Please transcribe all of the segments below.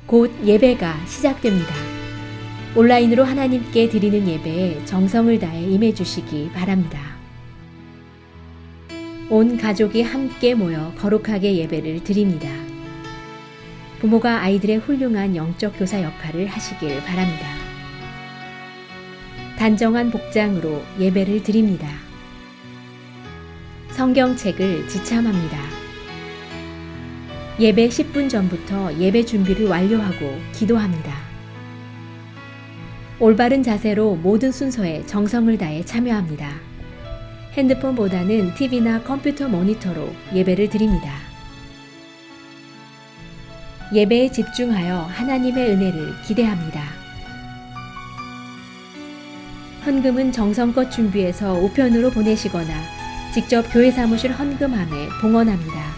곧 예배가 시작됩니다. 온라인으로 하나님께 드리는 예배에 정성을 다해 임해 주시기 바랍니다. 온 가족이 함께 모여 거룩하게 예배를 드립니다. 부모가 아이들의 훌륭한 영적 교사 역할을 하시길 바랍니다. 단정한 복장으로 예배를 드립니다. 성경책을 지참합니다. 예배 10분 전부터 예배 준비를 완료하고 기도합니다. 올바른 자세로 모든 순서에 정성을 다해 참여합니다. 핸드폰보다는 TV나 컴퓨터 모니터로 예배를 드립니다. 예배에 집중하여 하나님의 은혜를 기대합니다. 헌금은 정성껏 준비해서 우편으로 보내시거나 직접 교회 사무실 헌금함에 봉헌합니다.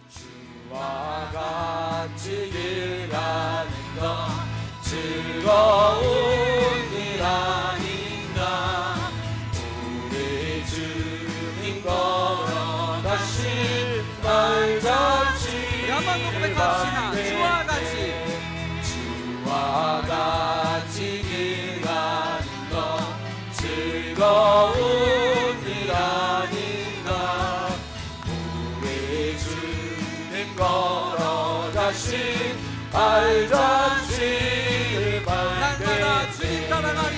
주와 같이 길 가는 것 즐거운 일 아닌가. 우리 주님 걸어가실 발자취 한번 고백합시다. 주와 같이 주와 같이 길 가는 것 즐거운 일 아닌가. 우리 주님 걸어가신 발자취를 날마다 주님 밟겠지. 따라가리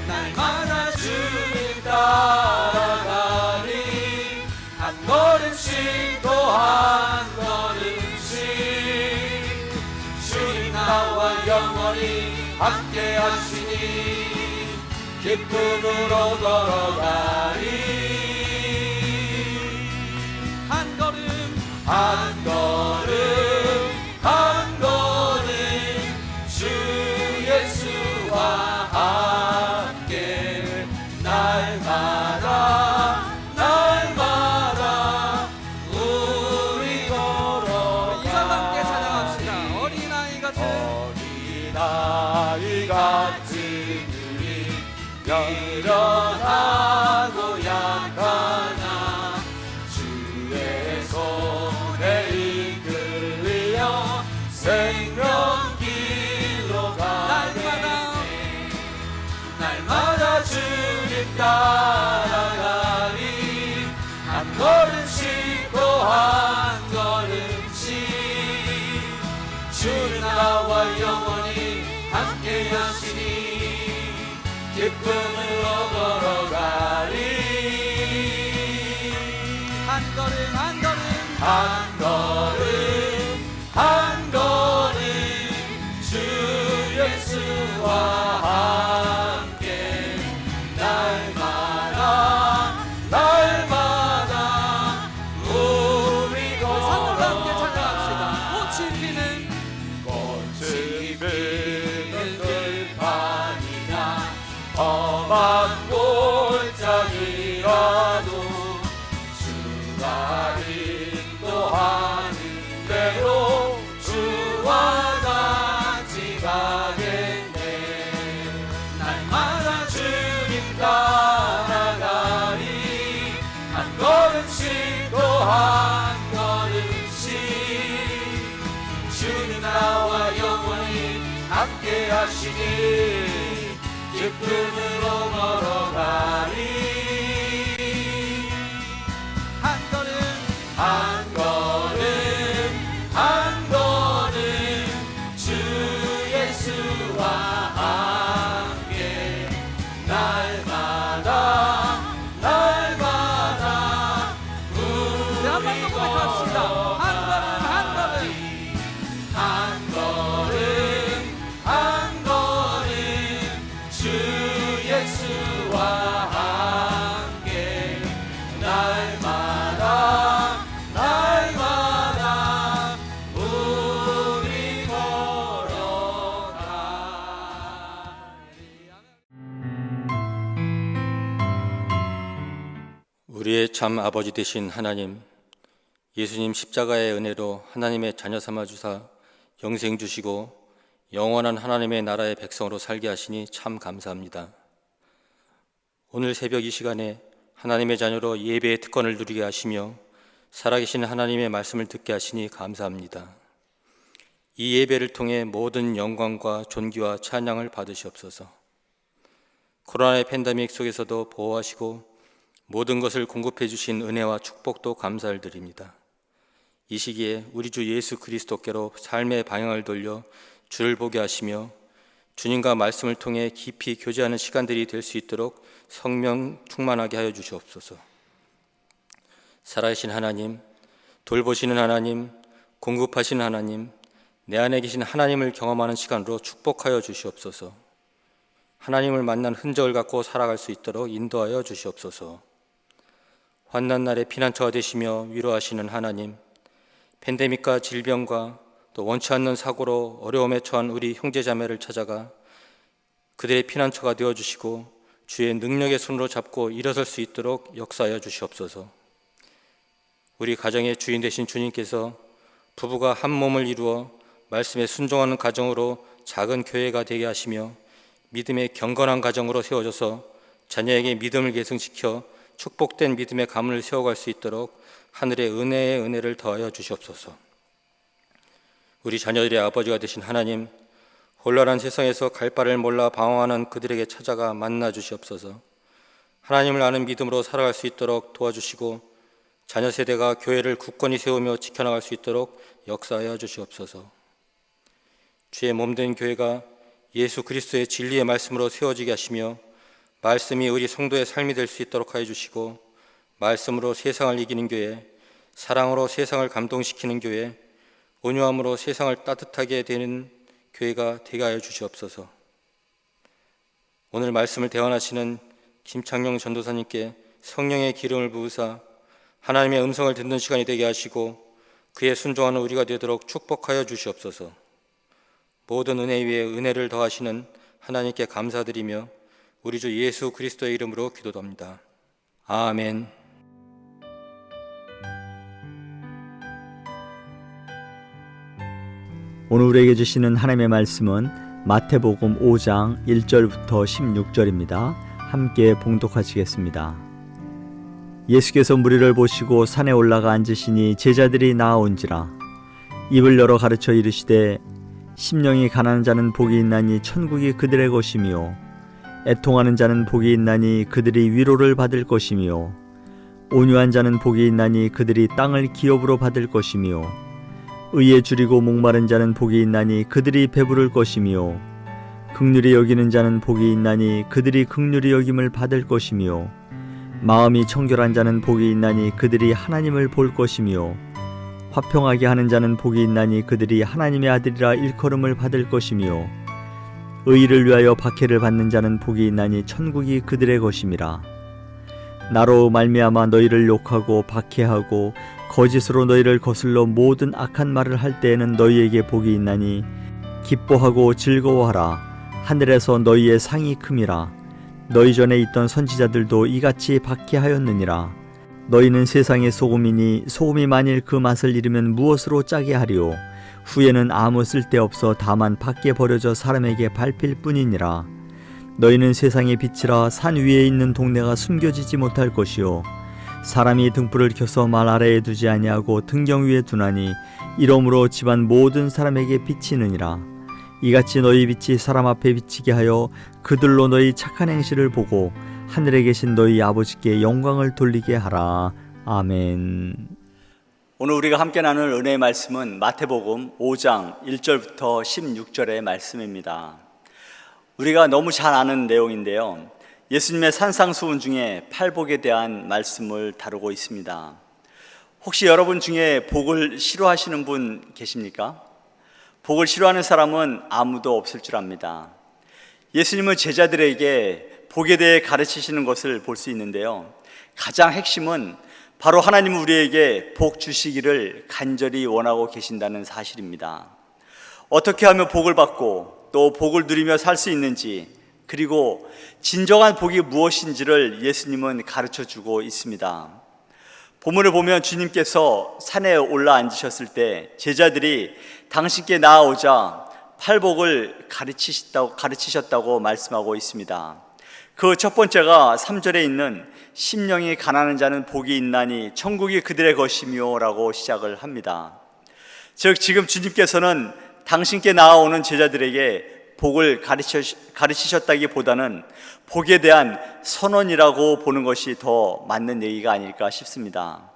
날마다 주님 따라가리. 한 걸음씩 또 한 걸음씩 주님 나와 영원히 함께 하시니 기쁨으로 걸어가리. 한 걸음 한 걸음 한 걸음 주 예수와 함께 날마다 날마다 우리 걸어가. 이 방 함께 찬양합시다. 어린아이 같은 어린아이 같은 우리 연연하고 약하나 주의 손에 이끌려 생명길로 가네. 날마다 주님 따라가리. 한 걸음씩 또 한 걸음씩 주는 나와 영원히 함께 하시니 기쁨으로 걸어가리. 한 걸음 한 걸음 한 걸음 한 걸음 주 예수와 함께 날마다 날마다 우리 산으로 함께 걸어가. 찬양합시다. 꽃이 피는 꽃이 피는 들판이나 험한 골짜기라도 주가 인도하는 대로 주와 같이 가겠네. 날마다 주님 따라가리. 한 걸음씩 또 한 걸음씩 주는 나와 영원히 함께 하시니 기쁨으로 걸어가리. 한 걸음 한 걸음 한 걸음 주 예수와 함께 날마다 날마다 우리 한번 더 고백합시다. 한 걸음 한 걸음 한 걸음 한 걸음 주 예수와 함께 날마다 날마다 우리 걸어가리. 우리의 참 아버지 되신 하나님, 예수님 십자가의 은혜로 하나님의 자녀 삼아 주사 영생 주시고 영원한 하나님의 나라의 백성으로 살게 하시니 참 감사합니다. 오늘 새벽 이 시간에 하나님의 자녀로 예배의 특권을 누리게 하시며 살아계신 하나님의 말씀을 듣게 하시니 감사합니다. 이 예배를 통해 모든 영광과 존귀와 찬양을 받으시옵소서. 코로나의 팬데믹 속에서도 보호하시고 모든 것을 공급해 주신 은혜와 축복도 감사를 드립니다. 이 시기에 우리 주 예수 그리스도께로 삶의 방향을 돌려 주를 보게 하시며 주님과 말씀을 통해 깊이 교제하는 시간들이 될 수 있도록 성령 충만하게 하여 주시옵소서. 살아계신 하나님, 돌보시는 하나님, 공급하시는 하나님, 내 안에 계신 하나님을 경험하는 시간으로 축복하여 주시옵소서. 하나님을 만난 흔적을 갖고 살아갈 수 있도록 인도하여 주시옵소서. 환난 날에 피난처가 되시며 위로하시는 하나님, 팬데믹과 질병과 또 원치 않는 사고로 어려움에 처한 우리 형제자매를 찾아가 그들의 피난처가 되어주시고 주의 능력의 손으로 잡고 일어설 수 있도록 역사하여 주시옵소서. 우리 가정의 주인 되신 주님께서 부부가 한 몸을 이루어 말씀에 순종하는 가정으로 작은 교회가 되게 하시며 믿음의 경건한 가정으로 세워져서 자녀에게 믿음을 계승시켜 축복된 믿음의 가문을 세워갈 수 있도록 하늘의 은혜의 은혜를 더하여 주시옵소서. 우리 자녀들의 아버지가 되신 하나님, 혼란한 세상에서 갈 바를 몰라 방황하는 그들에게 찾아가 만나 주시옵소서. 하나님을 아는 믿음으로 살아갈 수 있도록 도와주시고 자녀 세대가 교회를 굳건히 세우며 지켜나갈 수 있도록 역사하여 주시옵소서. 주의 몸된 교회가 예수 그리스도의 진리의 말씀으로 세워지게 하시며 말씀이 우리 성도의 삶이 될 수 있도록 하여 주시고 말씀으로 세상을 이기는 교회, 사랑으로 세상을 감동시키는 교회, 온유함으로 세상을 따뜻하게 되는 교회가 되게 하여 주시옵소서. 오늘 말씀을 대언하시는 김창룡 전도사님께 성령의 기름을 부으사 하나님의 음성을 듣는 시간이 되게 하시고 그의 순종하는 우리가 되도록 축복하여 주시옵소서. 모든 은혜 위에 은혜를 더하시는 하나님께 감사드리며 우리 주 예수 그리스도의 이름으로 기도합니다. 아멘. 오늘 우리에게 주시는 하나님의 말씀은 마태복음 5장 1절부터 16절입니다. 함께 봉독하시겠습니다. 예수께서 무리를 보시고 산에 올라가 앉으시니 제자들이 나아온지라. 입을 열어 가르쳐 이르시되 심령이 가난한 자는 복이 있나니 천국이 그들의 것이며 애통하는 자는 복이 있나니 그들이 위로를 받을 것이며 온유한 자는 복이 있나니 그들이 땅을 기업으로 받을 것이며 의에 줄이고 목마른 자는 복이 있나니 그들이 배부를 것이며 긍휼히 여기는 자는 복이 있나니 그들이 긍휼히 여김을 받을 것이며 마음이 청결한 자는 복이 있나니 그들이 하나님을 볼 것이며 화평하게 하는 자는 복이 있나니 그들이 하나님의 아들이라 일컬음을 받을 것이며 의를 위하여 박해를 받는 자는 복이 있나니 천국이 그들의 것임이라. 나로 말미암아 너희를 욕하고 박해하고 거짓으로 너희를 거슬러 모든 악한 말을 할 때에는 너희에게 복이 있나니 기뻐하고 즐거워하라. 하늘에서 너희의 상이 큼이라. 너희 전에 있던 선지자들도 이같이 박해하였느니라. 너희는 세상의 소금이니 소금이 만일 그 맛을 잃으면 무엇으로 짜게 하리요. 후에는 아무 쓸데없어 다만 밖에 버려져 사람에게 밟힐 뿐이니라. 너희는 세상의 빛이라. 산 위에 있는 동네가 숨겨지지 못할 것이요 사람이 등불을 켜서 말 아래에 두지 아니하고 등경 위에 두나니 이러므로 집안 모든 사람에게 비치느니라. 이같이 너희 빛이 사람 앞에 비치게 하여 그들로 너희 착한 행실을 보고 하늘에 계신 너희 아버지께 영광을 돌리게 하라. 아멘. 오늘 우리가 함께 나눌 은혜의 말씀은 마태복음 5장 1절부터 16절의 말씀입니다. 우리가 너무 잘 아는 내용인데요, 예수님의 산상수훈 중에 팔복에 대한 말씀을 다루고 있습니다. 혹시 여러분 중에 복을 싫어하시는 분 계십니까? 복을 싫어하는 사람은 아무도 없을 줄 압니다. 예수님은 제자들에게 복에 대해 가르치시는 것을 볼 수 있는데요, 가장 핵심은 바로 하나님은 우리에게 복 주시기를 간절히 원하고 계신다는 사실입니다. 어떻게 하면 복을 받고 또 복을 누리며 살 수 있는지, 그리고 진정한 복이 무엇인지를 예수님은 가르쳐주고 있습니다. 본문을 보면 주님께서 산에 올라 앉으셨을 때 제자들이 당신께 나아오자 팔복을 가르치셨다고 말씀하고 있습니다. 그 첫 번째가 3절에 있는 심령이 가난한 자는 복이 있나니 천국이 그들의 것이며 라고 시작을 합니다. 즉 지금 주님께서는 당신께 나아오는 제자들에게 복을 가르치셨다기보다는 복에 대한 선언이라고 보는 것이 더 맞는 얘기가 아닐까 싶습니다.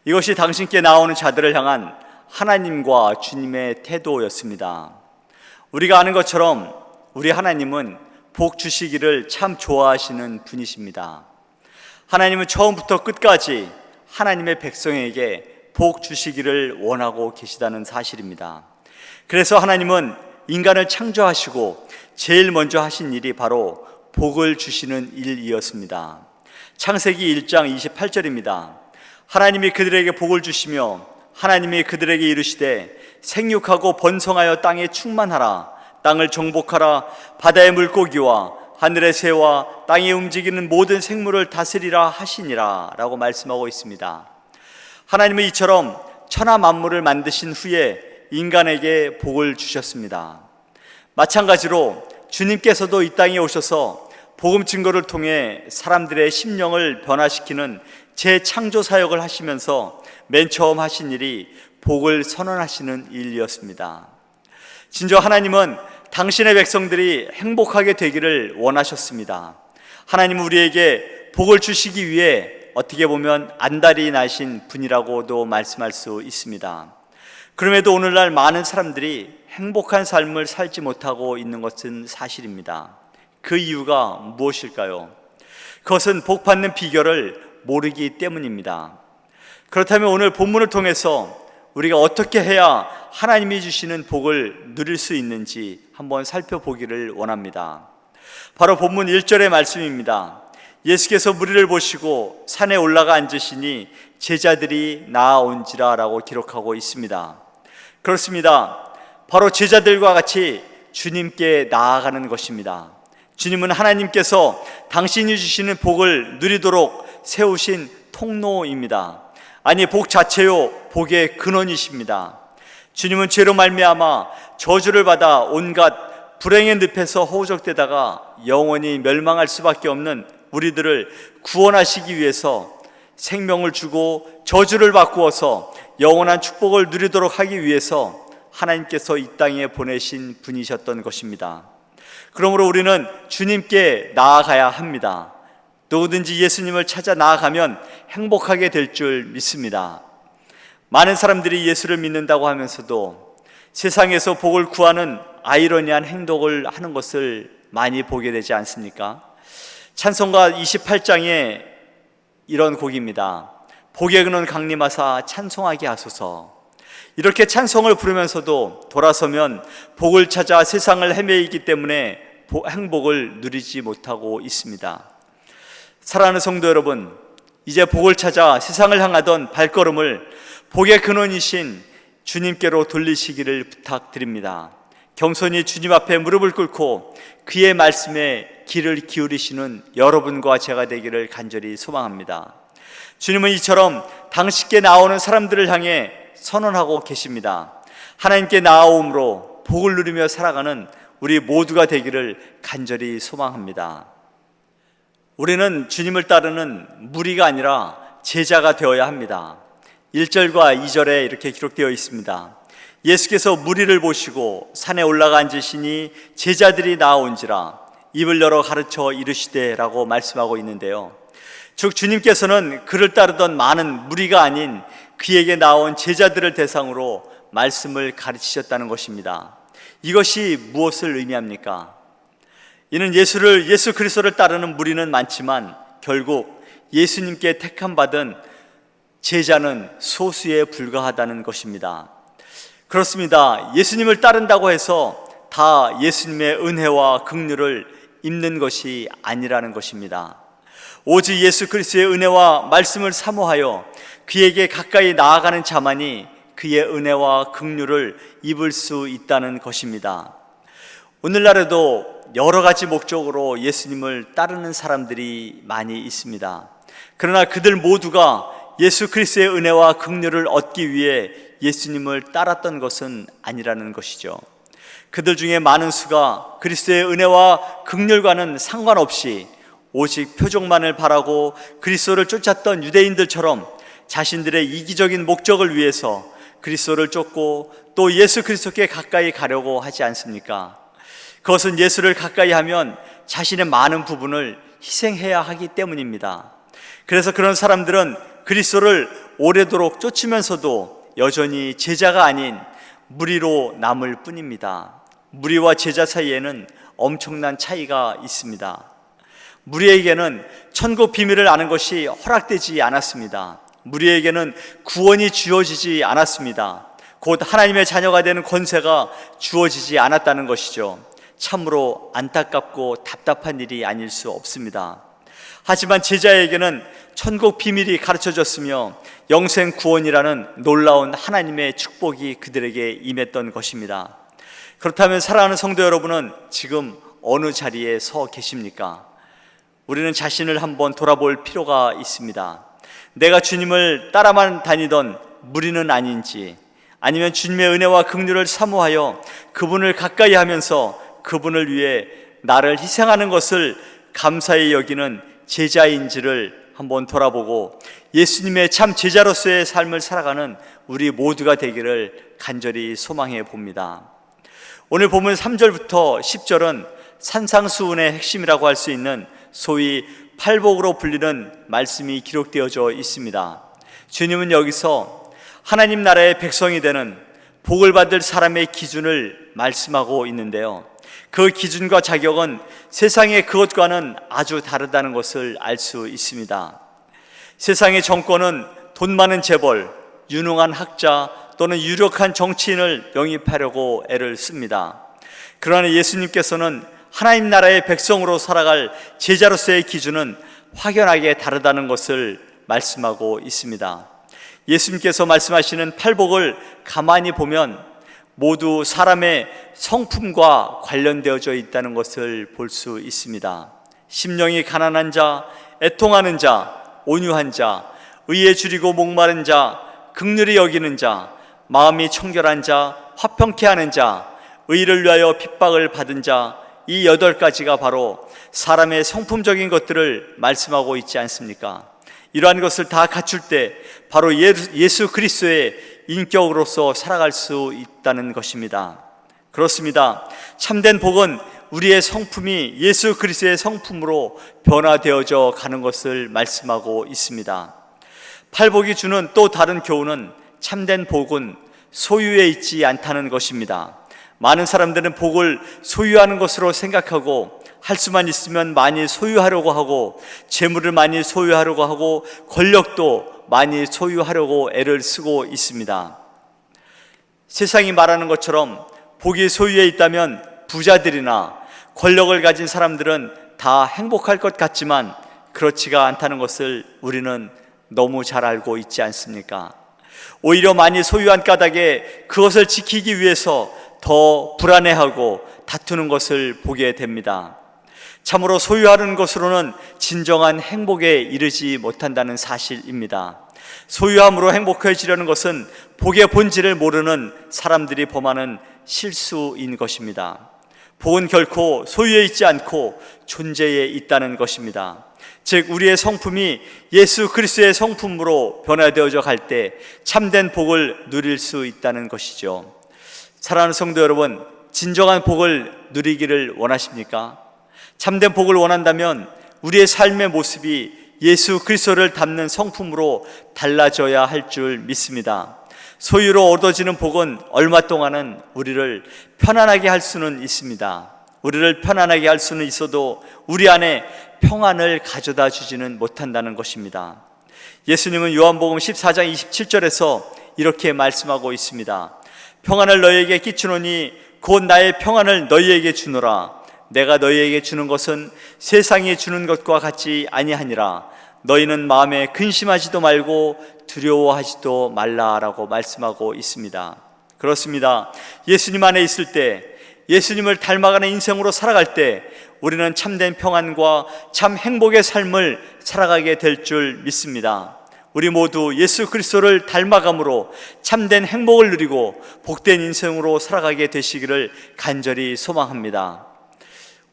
이것이 당신께 나오는 자들을 향한 하나님과 주님의 태도였습니다. 우리가 아는 것처럼 우리 하나님은 복 주시기를 참 좋아하시는 분이십니다. 하나님은 처음부터 끝까지 하나님의 백성에게 복 주시기를 원하고 계시다는 사실입니다. 그래서 하나님은 인간을 창조하시고 제일 먼저 하신 일이 바로 복을 주시는 일이었습니다. 창세기 1장 28절입니다. 하나님이 그들에게 복을 주시며 하나님이 그들에게 이르시되 생육하고 번성하여 땅에 충만하라. 땅을 정복하라. 바다의 물고기와 하늘의 새와 땅에 움직이는 모든 생물을 다스리라 하시니라 라고 말씀하고 있습니다. 하나님은 이처럼 천하 만물을 만드신 후에 인간에게 복을 주셨습니다. 마찬가지로 주님께서도 이 땅에 오셔서 복음 증거를 통해 사람들의 심령을 변화시키는 재창조 사역을 하시면서 맨 처음 하신 일이 복을 선언하시는 일이었습니다. 진정 하나님은 당신의 백성들이 행복하게 되기를 원하셨습니다. 하나님은 우리에게 복을 주시기 위해 어떻게 보면 안달이 나신 분이라고도 말씀할 수 있습니다. 그럼에도 오늘날 많은 사람들이 행복한 삶을 살지 못하고 있는 것은 사실입니다. 그 이유가 무엇일까요? 그것은 복 받는 비결을 모르기 때문입니다. 그렇다면 오늘 본문을 통해서 우리가 어떻게 해야 하나님이 주시는 복을 누릴 수 있는지 한번 살펴보기를 원합니다. 바로 본문 1절의 말씀입니다. 예수께서 무리를 보시고 산에 올라가 앉으시니 제자들이 나아온지라 라고 기록하고 있습니다. 그렇습니다. 바로 제자들과 같이 주님께 나아가는 것입니다. 주님은 하나님께서 당신이 주시는 복을 누리도록 세우신 통로입니다. 아니 복 자체요 복의 근원이십니다. 주님은 죄로 말미암아 저주를 받아 온갖 불행의 늪에서 허우적대다가 영원히 멸망할 수밖에 없는 우리들을 구원하시기 위해서 생명을 주고 저주를 바꾸어서 영원한 축복을 누리도록 하기 위해서 하나님께서 이 땅에 보내신 분이셨던 것입니다. 그러므로 우리는 주님께 나아가야 합니다. 누구든지 예수님을 찾아 나아가면 행복하게 될 줄 믿습니다. 많은 사람들이 예수를 믿는다고 하면서도 세상에서 복을 구하는 아이러니한 행동을 하는 것을 많이 보게 되지 않습니까? 찬송가 28장에 이런 곡입니다. 복의 근원 강림하사 찬송하게 하소서. 이렇게 찬송을 부르면서도 돌아서면 복을 찾아 세상을 헤매이기 때문에 행복을 누리지 못하고 있습니다. 사랑하는 성도 여러분, 이제 복을 찾아 세상을 향하던 발걸음을 복의 근원이신 주님께로 돌리시기를 부탁드립니다. 겸손히 주님 앞에 무릎을 꿇고 그의 말씀에 귀를 기울이시는 여러분과 제가 되기를 간절히 소망합니다. 주님은 이처럼 당신께 나오는 사람들을 향해 선언하고 계십니다. 하나님께 나아옴으로 복을 누리며 살아가는 우리 모두가 되기를 간절히 소망합니다. 우리는 주님을 따르는 무리가 아니라 제자가 되어야 합니다. 1절과 2절에 이렇게 기록되어 있습니다. 예수께서 무리를 보시고 산에 올라가 앉으시니 제자들이 나아온지라 입을 열어 가르쳐 이르시되 라고 말씀하고 있는데요. 즉 주님께서는 그를 따르던 많은 무리가 아닌 그에게 나온 제자들을 대상으로 말씀을 가르치셨다는 것입니다. 이것이 무엇을 의미합니까? 이는 예수 그리스도를 따르는 무리는 많지만 결국 예수님께 택함 받은 제자는 소수에 불과하다는 것입니다. 그렇습니다. 예수님을 따른다고 해서 다 예수님의 은혜와 긍휼을 입는 것이 아니라는 것입니다. 오직 예수 그리스도의 은혜와 말씀을 사모하여 그에게 가까이 나아가는 자만이 그의 은혜와 긍휼을 입을 수 있다는 것입니다. 오늘날에도 여러 가지 목적으로 예수님을 따르는 사람들이 많이 있습니다. 그러나 그들 모두가 예수 그리스도의 은혜와 긍휼을 얻기 위해 예수님을 따랐던 것은 아니라는 것이죠. 그들 중에 많은 수가 그리스도의 은혜와 긍휼과는 상관없이 오직 표적만을 바라고 그리스도를 쫓았던 유대인들처럼 자신들의 이기적인 목적을 위해서 그리스도를 쫓고 또 예수 그리스도께 가까이 가려고 하지 않습니까? 그것은 예수를 가까이 하면 자신의 많은 부분을 희생해야 하기 때문입니다. 그래서 그런 사람들은 그리스도를 오래도록 쫓으면서도 여전히 제자가 아닌 무리로 남을 뿐입니다. 무리와 제자 사이에는 엄청난 차이가 있습니다. 무리에게는 천국 비밀을 아는 것이 허락되지 않았습니다. 무리에게는 구원이 주어지지 않았습니다. 곧 하나님의 자녀가 되는 권세가 주어지지 않았다는 것이죠. 참으로 안타깝고 답답한 일이 아닐 수 없습니다. 하지만 제자에게는 천국 비밀이 가르쳐졌으며 영생 구원이라는 놀라운 하나님의 축복이 그들에게 임했던 것입니다. 그렇다면 사랑하는 성도 여러분은 지금 어느 자리에 서 계십니까? 우리는 자신을 한번 돌아볼 필요가 있습니다. 내가 주님을 따라만 다니던 무리는 아닌지, 아니면 주님의 은혜와 긍휼을 사모하여 그분을 가까이 하면서 그분을 위해 나를 희생하는 것을 감사히 여기는 제자인지를 한번 돌아보고 예수님의 참 제자로서의 삶을 살아가는 우리 모두가 되기를 간절히 소망해 봅니다. 오늘 본문 3절부터 10절은 산상수훈의 핵심이라고 할 수 있는 소위 팔복으로 불리는 말씀이 기록되어져 있습니다. 주님은 여기서 하나님 나라의 백성이 되는 복을 받을 사람의 기준을 말씀하고 있는데요, 그 기준과 자격은 세상의 그것과는 아주 다르다는 것을 알 수 있습니다. 세상의 정권은 돈 많은 재벌, 유능한 학자 또는 유력한 정치인을 영입하려고 애를 씁니다. 그러나 예수님께서는 하나님 나라의 백성으로 살아갈 제자로서의 기준은 확연하게 다르다는 것을 말씀하고 있습니다. 예수님께서 말씀하시는 팔복을 가만히 보면 모두 사람의 성품과 관련되어져 있다는 것을 볼 수 있습니다. 심령이 가난한 자, 애통하는 자, 온유한 자, 의에 줄이고 목마른 자, 긍휼히 여기는 자, 마음이 청결한 자, 화평케 하는 자, 의를 위하여 핍박을 받은 자, 이 8가지가 바로 사람의 성품적인 것들을 말씀하고 있지 않습니까? 이러한 것을 다 갖출 때 바로 예수 그리스도의 인격으로서 살아갈 수 있다는 것입니다. 그렇습니다. 참된 복은 우리의 성품이 예수 그리스도의 성품으로 변화되어져 가는 것을 말씀하고 있습니다. 팔복이 주는 또 다른 교훈은 참된 복은 소유에 있지 않다는 것입니다. 많은 사람들은 복을 소유하는 것으로 생각하고 할 수만 있으면 많이 소유하려고 하고 재물을 많이 소유하려고 하고 권력도 많이 소유하려고 애를 쓰고 있습니다. 세상이 말하는 것처럼 복이 소유에 있다면 부자들이나 권력을 가진 사람들은 다 행복할 것 같지만 그렇지가 않다는 것을 우리는 너무 잘 알고 있지 않습니까? 오히려 많이 소유한 까닭에 그것을 지키기 위해서 더 불안해하고 다투는 것을 보게 됩니다. 참으로 소유하는 것으로는 진정한 행복에 이르지 못한다는 사실입니다. 소유함으로 행복해지려는 것은 복의 본질을 모르는 사람들이 범하는 실수인 것입니다. 복은 결코 소유에 있지 않고 존재에 있다는 것입니다. 즉 우리의 성품이 예수 그리스도의 성품으로 변화되어져 갈 때 참된 복을 누릴 수 있다는 것이죠. 사랑하는 성도 여러분, 진정한 복을 누리기를 원하십니까? 참된 복을 원한다면 우리의 삶의 모습이 예수 그리스도를 닮는 성품으로 달라져야 할 줄 믿습니다. 소유로 얻어지는 복은 얼마 동안은 우리를 편안하게 할 수는 있습니다. 우리를 편안하게 할 수는 있어도 우리 안에 평안을 가져다 주지는 못한다는 것입니다. 예수님은 요한복음 14장 27절에서 이렇게 말씀하고 있습니다. 평안을 너희에게 끼치노니 곧 나의 평안을 너희에게 주노라. 내가 너희에게 주는 것은 세상이 주는 것과 같지 아니하니라. 너희는 마음에 근심하지도 말고 두려워하지도 말라라고 말씀하고 있습니다. 그렇습니다. 예수님 안에 있을 때, 예수님을 닮아가는 인생으로 살아갈 때 우리는 참된 평안과 참 행복의 삶을 살아가게 될 줄 믿습니다. 우리 모두 예수 그리스도를 닮아감으로 참된 행복을 누리고 복된 인생으로 살아가게 되시기를 간절히 소망합니다.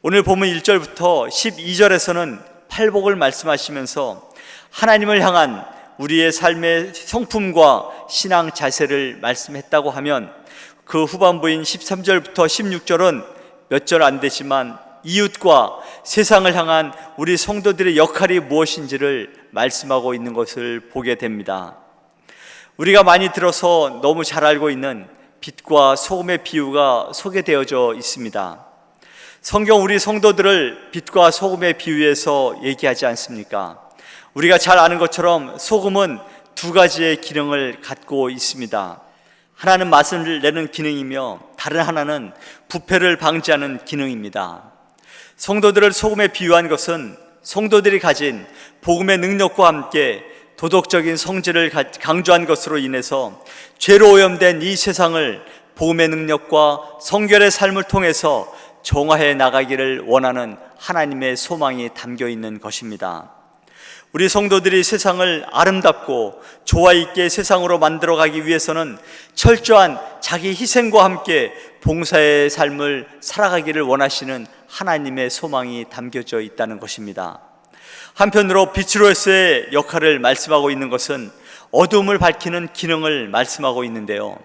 오늘 본문 1절부터 12절에서는 팔복을 말씀하시면서 하나님을 향한 우리의 삶의 성품과 신앙 자세를 말씀했다고 하면 그 후반부인 13절부터 16절은 몇 절 안 되지만 이웃과 세상을 향한 우리 성도들의 역할이 무엇인지를 말씀하고 있는 것을 보게 됩니다. 우리가 많이 들어서 너무 잘 알고 있는 빛과 소금의 비유가 소개되어져 있습니다. 성경 우리 성도들을 빛과 소금의 비유에서 얘기하지 않습니까? 우리가 잘 아는 것처럼 소금은 두 가지의 기능을 갖고 있습니다. 하나는 맛을 내는 기능이며 다른 하나는 부패를 방지하는 기능입니다. 성도들을 소금에 비유한 것은 성도들이 가진 복음의 능력과 함께 도덕적인 성질을 강조한 것으로 인해서 죄로 오염된 이 세상을 복음의 능력과 성결의 삶을 통해서 정화해 나가기를 원하는 하나님의 소망이 담겨 있는 것입니다. 우리 성도들이 세상을 아름답고 조화 있게 세상으로 만들어가기 위해서는 철저한 자기 희생과 함께 봉사의 삶을 살아가기를 원하시는 하나님의 소망이 담겨져 있다는 것입니다. 한편으로 빛으로서의 역할을 말씀하고 있는 것은 어둠을 밝히는 기능을 말씀하고 있는데요,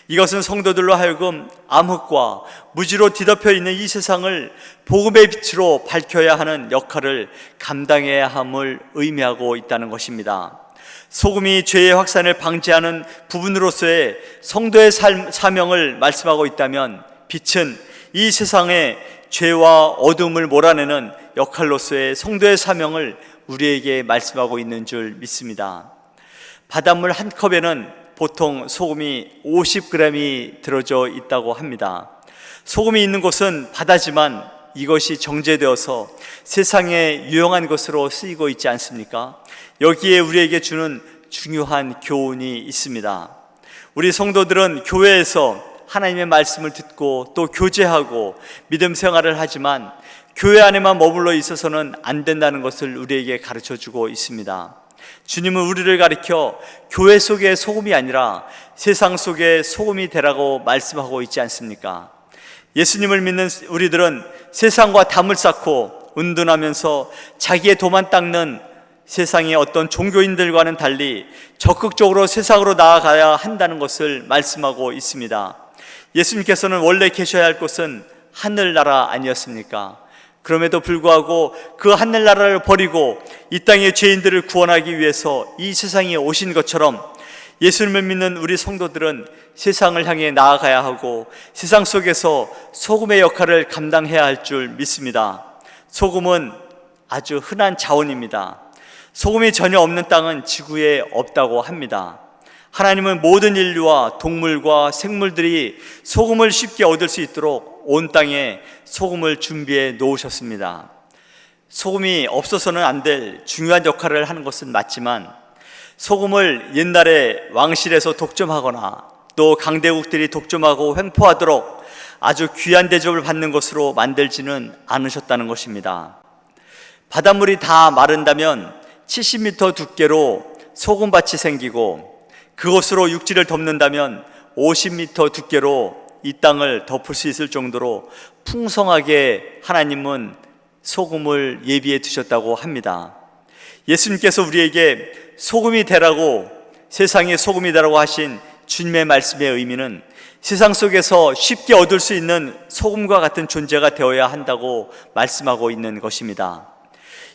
이것은 성도들로 하여금 암흑과 무지로 뒤덮여 있는 이 세상을 복음의 빛으로 밝혀야 하는 역할을 감당해야 함을 의미하고 있다는 것입니다. 소금이 죄의 확산을 방지하는 부분으로서의 성도의 사명을 말씀하고 있다면, 빛은 이 세상의 죄와 어둠을 몰아내는 역할로서의 성도의 사명을 우리에게 말씀하고 있는 줄 믿습니다. 바닷물 한 컵에는 보통 소금이 50g이 들어져 있다고 합니다. 소금이 있는 곳은 바다지만 이것이 정제되어서 세상에 유용한 것으로 쓰이고 있지 않습니까? 여기에 우리에게 주는 중요한 교훈이 있습니다. 우리 성도들은 교회에서 하나님의 말씀을 듣고 또 교제하고 믿음 생활을 하지만 교회 안에만 머물러 있어서는 안 된다는 것을 우리에게 가르쳐주고 있습니다. 주님은 우리를 가리켜 교회 속의 소금이 아니라 세상 속의 소금이 되라고 말씀하고 있지 않습니까? 예수님을 믿는 우리들은 세상과 담을 쌓고 은둔하면서 자기의 도만 닦는 세상의 어떤 종교인들과는 달리 적극적으로 세상으로 나아가야 한다는 것을 말씀하고 있습니다. 예수님께서는 원래 계셔야 할 곳은 하늘나라 아니었습니까? 그럼에도 불구하고 그 하늘나라를 버리고 이 땅의 죄인들을 구원하기 위해서 이 세상에 오신 것처럼 예수님을 믿는 우리 성도들은 세상을 향해 나아가야 하고 세상 속에서 소금의 역할을 감당해야 할 줄 믿습니다. 소금은 아주 흔한 자원입니다. 소금이 전혀 없는 땅은 지구에 없다고 합니다. 하나님은 모든 인류와 동물과 생물들이 소금을 쉽게 얻을 수 있도록 온 땅에 소금을 준비해 놓으셨습니다. 소금이 없어서는 안 될 중요한 역할을 하는 것은 맞지만 소금을 옛날에 왕실에서 독점하거나 또 강대국들이 독점하고 횡포하도록 아주 귀한 대접을 받는 것으로 만들지는 않으셨다는 것입니다. 바닷물이 다 마른다면 70m 두께로 소금밭이 생기고 그것으로 육지를 덮는다면 50m 두께로 이 땅을 덮을 수 있을 정도로 풍성하게 하나님은 소금을 예비해 두셨다고 합니다. 예수님께서 우리에게 소금이 되라고, 세상의 소금이 되라고 하신 주님의 말씀의 의미는 세상 속에서 쉽게 얻을 수 있는 소금과 같은 존재가 되어야 한다고 말씀하고 있는 것입니다.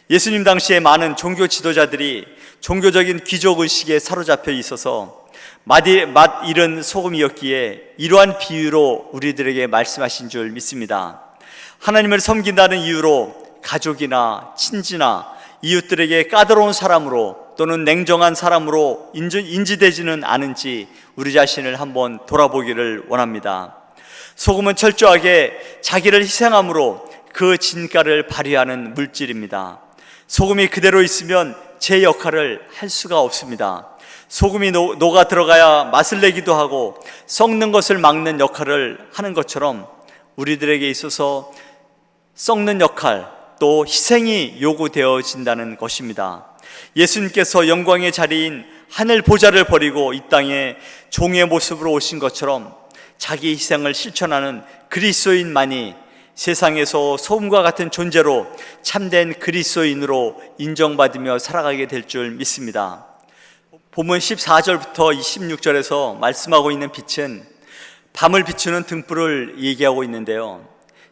예수님 당시에 많은 종교 지도자들이 종교적인 귀족의식에 사로잡혀 있어서 맛 잃은 소금이었기에 이러한 비유로 우리들에게 말씀하신 줄 믿습니다. 하나님을 섬긴다는 이유로 가족이나 친지나 이웃들에게 까다로운 사람으로 또는 냉정한 사람으로 인지되지는 않은지 우리 자신을 한번 돌아보기를 원합니다. 소금은 철저하게 자기를 희생함으로 그 진가를 발휘하는 물질입니다. 소금이 그대로 있으면 제 역할을 할 수가 없습니다. 소금이 녹아 들어가야 맛을 내기도 하고 썩는 것을 막는 역할을 하는 것처럼 우리들에게 있어서 썩는 역할, 또 희생이 요구되어진다는 것입니다. 예수님께서 영광의 자리인 하늘 보좌를 버리고 이 땅에 종의 모습으로 오신 것처럼 자기 희생을 실천하는 그리스도인만이 세상에서 소금과 같은 존재로 참된 그리스도인으로 인정받으며 살아가게 될 줄 믿습니다. 본문 14절부터 26절에서 말씀하고 있는 빛은 밤을 비추는 등불을 얘기하고 있는데요.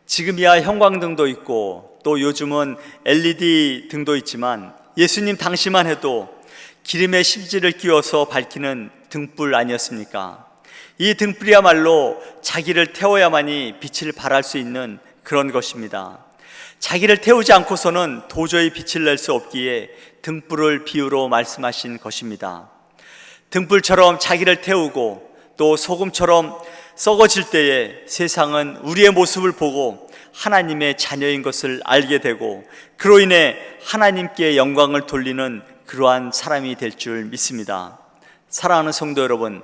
지금이야 형광등도 있고 또 요즘은 LED 등도 있지만 예수님 당시만 해도 기름에 심지를 끼워서 밝히는 등불 아니었습니까? 이 등불이야말로 자기를 태워야만이 빛을 발할 수 있는 그런 것입니다. 자기를 태우지 않고서는 도저히 빛을 낼 수 없기에 등불을 비유로 말씀하신 것입니다. 등불처럼 자기를 태우고 또 소금처럼 썩어질 때에 세상은 우리의 모습을 보고 하나님의 자녀인 것을 알게 되고 그로 인해 하나님께 영광을 돌리는 그러한 사람이 될 줄 믿습니다. 사랑하는 성도 여러분,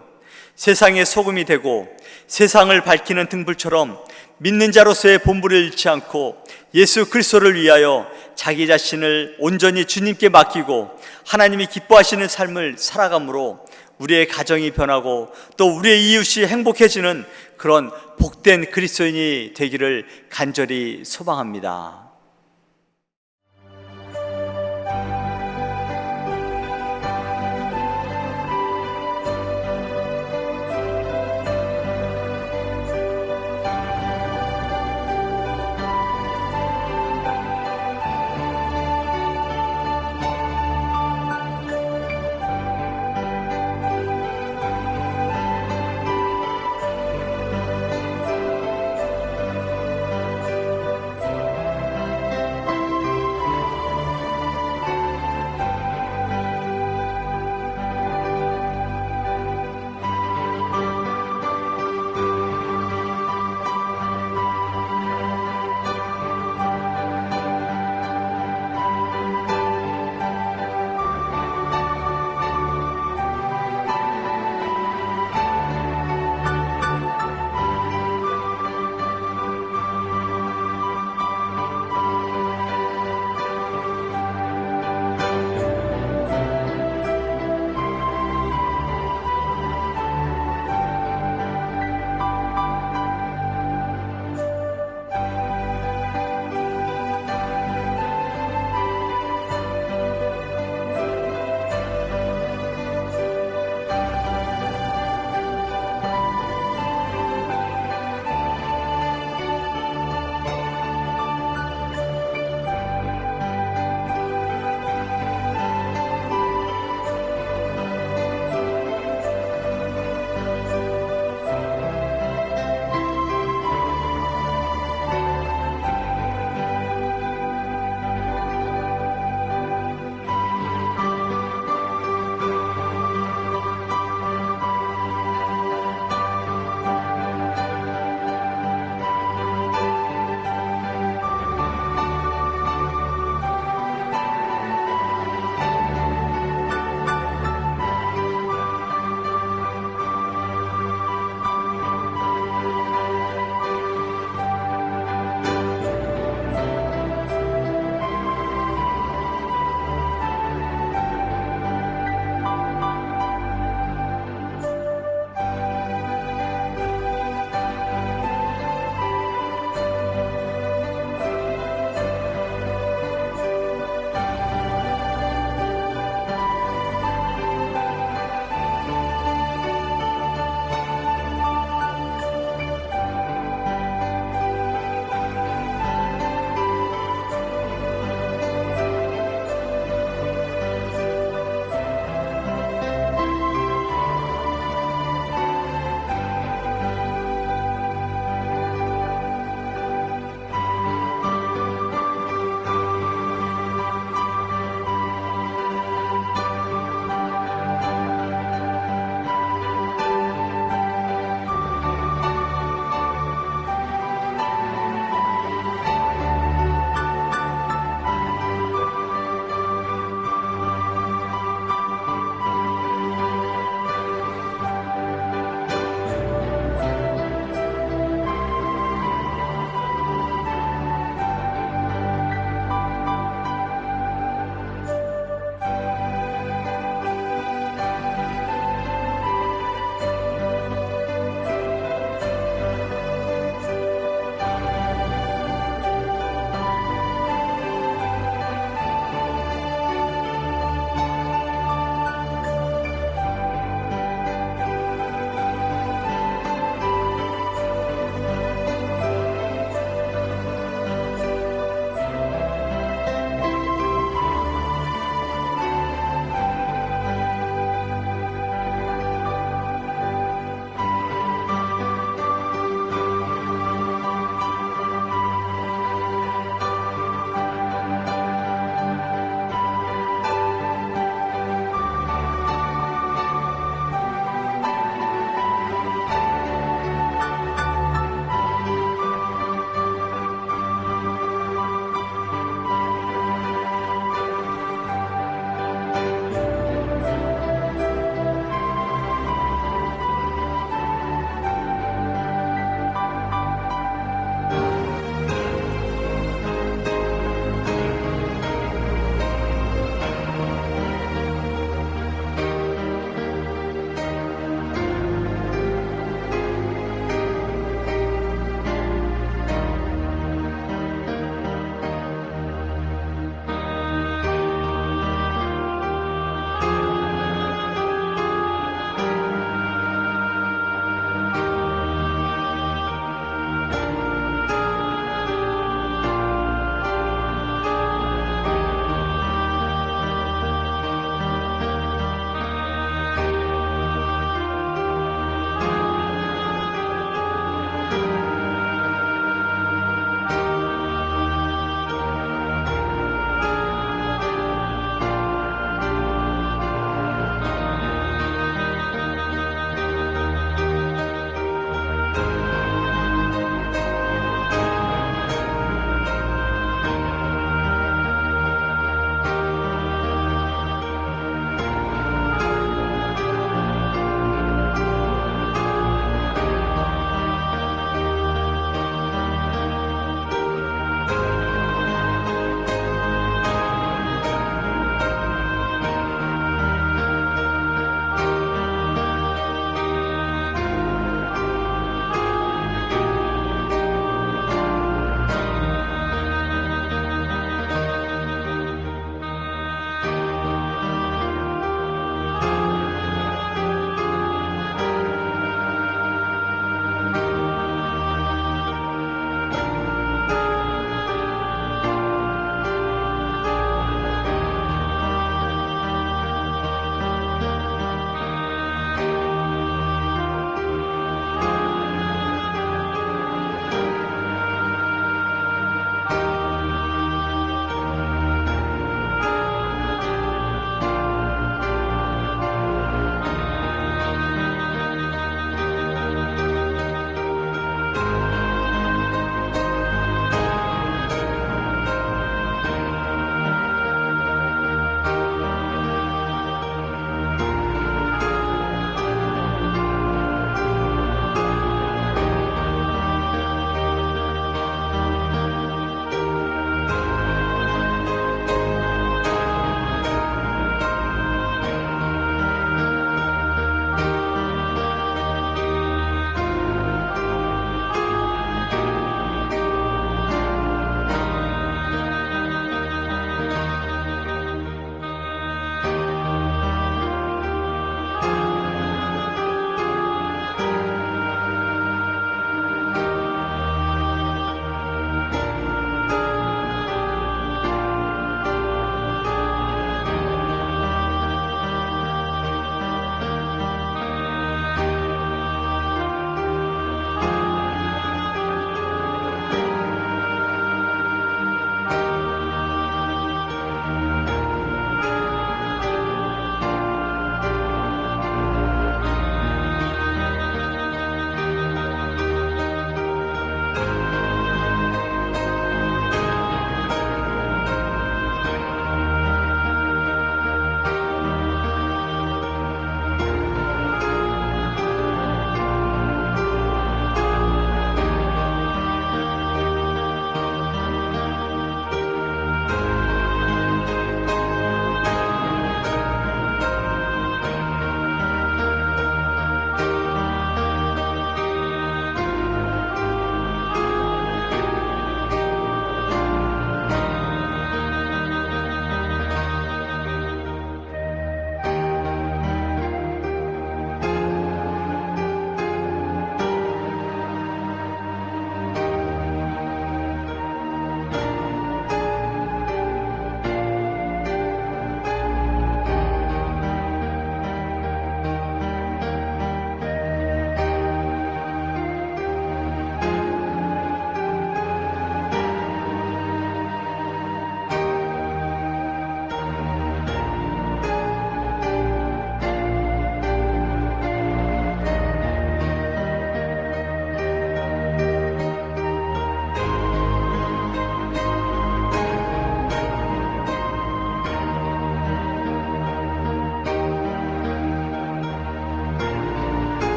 세상의 소금이 되고 세상을 밝히는 등불처럼 믿는 자로서의 본분을 잃지 않고 예수 그리스도를 위하여 자기 자신을 온전히 주님께 맡기고 하나님이 기뻐하시는 삶을 살아감으로 우리의 가정이 변하고 또 우리의 이웃이 행복해지는 그런 복된 그리스도인이 되기를 간절히 소망합니다.